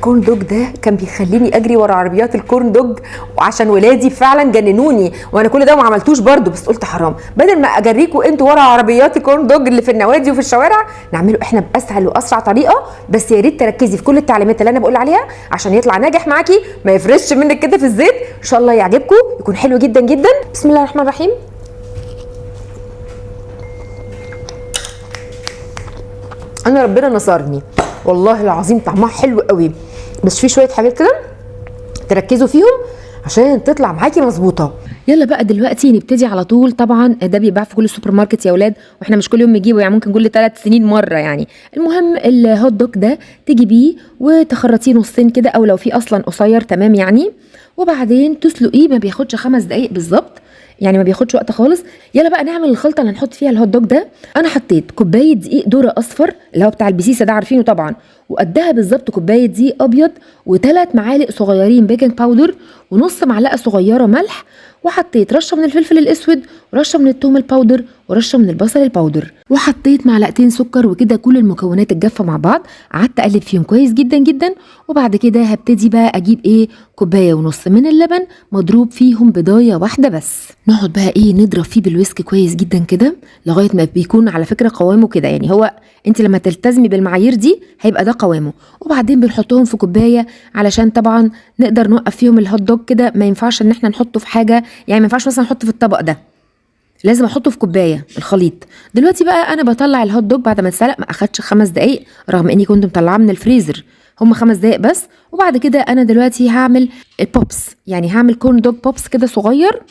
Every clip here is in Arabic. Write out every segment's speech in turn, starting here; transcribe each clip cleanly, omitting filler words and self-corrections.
الكورن دوج ده كان بيخليني اجري ورا عربيات الكورن دوج، وعشان ولادي فعلا جننوني، وانا كل ده ما عملتوش برده، بس قلت حرام بدل ما اجريكم انتوا ورا عربيات الكورن دوج اللي في النوادي وفي الشوارع، نعمله احنا باسهل واسرع طريقه. بس يا ريت تركزي في كل التعليمات اللي انا بقول عليها عشان يطلع ناجح معاكي، ما يفرش منك كده في الزيت. ان شاء الله يعجبكم، يكون حلو جدا جدا. بسم الله الرحمن الرحيم. انا ربنا نصرني والله العظيم، طعمها حلو قوي، بس في شويه حاجات كده تركزوا فيهم عشان تطلع معاكي مظبوطه. يلا بقى دلوقتي نبتدي على طول. طبعا ده بيتباع في كل السوبر ماركت يا اولاد، واحنا مش كل يوم نجيبه، يعني ممكن كل 3 سنين مره يعني. المهم الهوت دوج ده تجيبيه وتخرطيه نصين كده، او لو في اصلا قصير تمام يعني، وبعدين تسلقيه. ما بياخدش 5 دقايق بالظبط، يعني ما بياخدش وقت خالص. يلا بقى نعمل الخلطه اللي هنحط فيها الهوت دوج ده. انا حطيت كوبايه دقيق ذره اصفر اللي هو بتاع البسيسه ده، عارفينه طبعا، وقدها بالظبط كوبايه دقيق ابيض، و3 معالق صغيرين بيكنج باودر، ونص معلقه صغيره ملح، وحطيت رشه من الفلفل الاسود، ورشه من الثوم الباودر، ورشه من البصل الباودر، وحطيت معلقتين سكر. وكده كل المكونات الجافه مع بعض، قعدت اقلب فيهم كويس جدا جدا. وبعد كده هبتدي بقى اجيب كوبايه ونص من اللبن مضروب فيهم بضايه واحده بس. نقعد بقى نضرب فيه بالويسك كويس جدا كده لغايه ما بيكون على فكره قوامه كده، يعني هو انت لما تلتزمي بالمعايير دي هيبقى ده قوامه. وبعدين بنحطهم في كوبايه علشان طبعا نقدر نوقف فيهم الهوت دوج كده. ما ينفعش ان احنا نحطه في حاجه، يعني ما ينفعش مثلا نحطه في الطبق ده، لازم احطه في كوبايه الخليط. دلوقتي بقى انا بطلع الهوت دوج بعد ما اتسلق، ما اخدش 5 دقايق رغم اني كنت مطلعاه من الفريزر، هم 5 دقايق بس. وبعد كده انا دلوقتي هعمل البوبس، يعني هعمل كورن دوج بوبس كده صغير.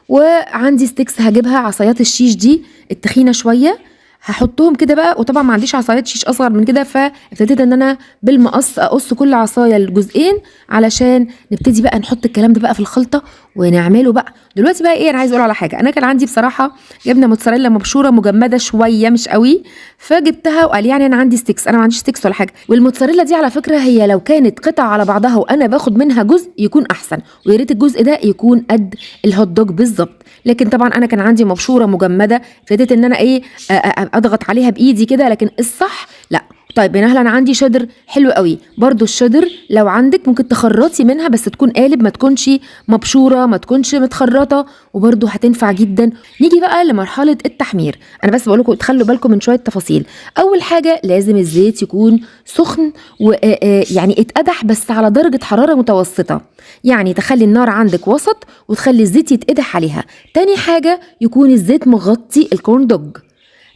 وعندي ستيكس هجيبها، عصايات الشيش دي التخينه شويه، هحطهم كده بقى. وطبعا ما عنديش عصايات شيش اصغر من كده، فابتديت ان انا بالمقص اقص كل عصايه لجزئين علشان نبتدي بقى نحط الكلام ده بقى في الخلطه ونعمله بقى. دلوقتي بقى انا عايز اقول على حاجه. انا كان عندي بصراحه جبنه موتزاريلا مبشوره مجمده شويه مش قوي، فجبتها وقال يعني انا عندي ستيكس. انا ما عنديش ستيكس ولا حاجه. والموتزاريلا دي على فكره هي لو كانت قطع على بعضها وانا باخد منها جزء يكون احسن، ويا ريت الجزء ده يكون قد الهوت دوج بالظبط. لكن طبعا انا كان عندي مبشوره مجمده، ابتديت ان انا اضغط عليها بايدي كده، لكن الصح لا. طيب يا نهله انا عندي شيدر حلو قوي برضو. الشيدر لو عندك ممكن تخرطي منها، بس تكون قالب، ما تكونش مبشوره، ما تكونش متخرطه، وبرضو هتنفع جدا. نيجي بقى لمرحله التحمير. انا بس بقول لكم تخلوا بالكم من شويه تفاصيل. اول حاجه لازم الزيت يكون سخن ويعني اتقدح بس على درجه حراره متوسطه، يعني تخلي النار عندك وسط وتخلي الزيت يتقدح عليها. تاني حاجه يكون الزيت مغطي الكورن دوج.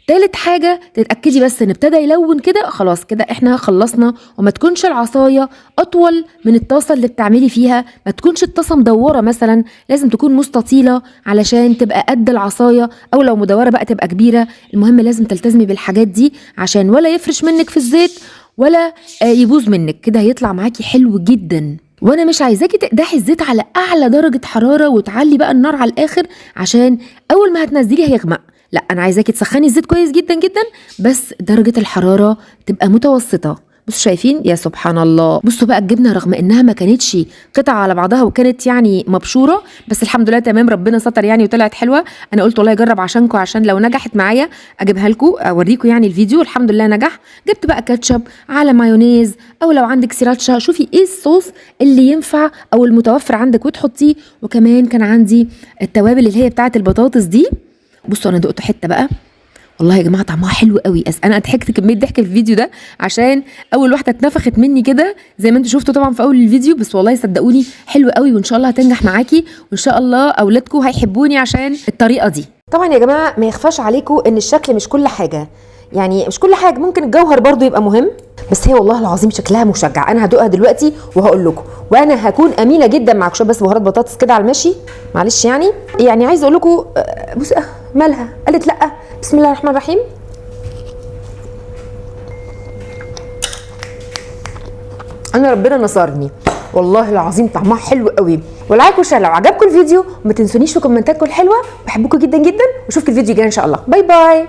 تالت حاجة تتأكدي بس ان ابتدى يلون كده، خلاص كده احنا خلصنا. وما تكونش العصاية اطول من الطاسة اللي بتعملي فيها، ما تكونش الطاسة مدورة مثلا، لازم تكون مستطيلة علشان تبقى قد العصاية، او لو مدورة بقى تبقى كبيرة. المهم لازم تلتزمي بالحاجات دي عشان ولا يفرش منك في الزيت ولا يبوظ منك كده، هيطلع معاكي حلو جدا. وانا مش عايزاكي تقدحي الزيت على اعلى درجة حرارة وتعلي بقى النار على الاخر عشان اول ما هتنزليه هيغمق. لا، انا عايزاكي تسخني الزيت كويس جدا جدا، بس درجه الحراره تبقى متوسطه. بصوا شايفين يا سبحان الله. بصوا بقى الجبنه رغم انها ما كانتش قطع على بعضها وكانت يعني مبشوره، بس الحمد لله تمام، ربنا ستر يعني وطلعت حلوه. انا قلت والله اجرب عشانكم، عشان لو نجحت معايا اجيبها لكم اوريكم يعني الفيديو. الحمد لله نجح. جبت بقى كاتشب على مايونيز، او لو عندك سيراتشا شوفي ايه الصوص اللي ينفع او المتوفر عندك وتحطيه. وكمان كان عندي التوابل اللي هي بتاعه البطاطس دي. بصوا انا دقت حته بقى، والله يا جماعه طعمها حلو قوي. انا ضحكت كميه ضحك في الفيديو ده عشان اول واحده اتنفخت مني كده زي ما انتم شفتوا طبعا في اول الفيديو، بس والله صدقوني حلو قوي، وان شاء الله هتنجح معاكي، وان شاء الله اولادكم هيحبوني عشان الطريقه دي. طبعا يا جماعه ما يخفاش عليكم ان الشكل مش كل حاجه، يعني مش كل حاجه، ممكن الجوهر برضو يبقى مهم، بس هي والله العظيم شكلها مشجع. انا هدوقها دلوقتي وهقول لكم، وانا هكون امينه جدا معاكم. شويه بس بهارات بطاطس كده على المشي، معلش يعني عايزه اقول لكم بص مالها قالت لا. بسم الله الرحمن الرحيم. انا ربنا نصرني والله العظيم، طعمها حلو قوي. ولايك وشير لو عجبكم الفيديو، وما تنسونيش في كومنتاتكم الحلوه. بحبكم جدا جدا، واشوفكم الفيديو الجاي ان شاء الله. باي باي.